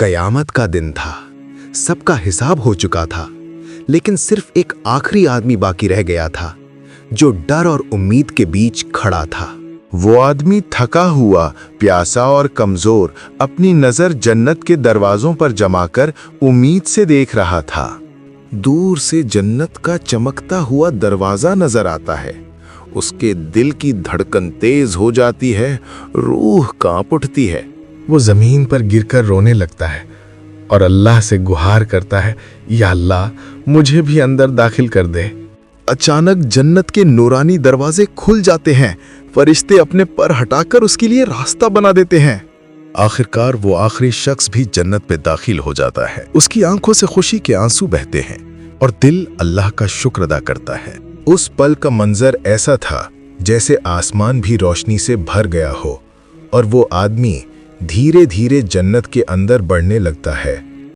قیامت کا दिन था। सबका हिसाब हो चुका था, लेकिन सिर्फ एक आखिरी आदमी बाकी रह गया था जो डर और उम्मीद के बीच खड़ा था। वो आदमी थका हुआ, प्यासा और कमजोर अपनी नजर जन्नत के दरवाजों पर जमाकर उम्मीद से देख रहा था। दूर से जन्नत का चमकता हुआ दरवाजा नजर आता है। उसके दिल की धड़कन तेज हो जाती है, रूह कांप उठती है। वो जमीन पर गिरकर रोने लगता है और अल्लाह से गुहार करता है, या अल्लाह मुझे भी अंदर दाखिल कर दे। अचानक जन्नत के नूरानी दरवाजे खुल जाते हैं। फरिश्ते अपने पर हटाकर उसके लिए रास्ता बना देते हैं। आखिरकार वो आखिरी शख्स भी जन्नत में दाखिल हो जाता है। उसकी आंखों से खुशी के आंसू बहते हैं और दिल अल्लाह का शुक्र अदा करता है। उस पल का मंजर ऐसा था जैसे आसमान भी रोशनी से भर गया हो और वो आदमी धीरे धीरे जन्नत के अंदर बढ़ने लगता है।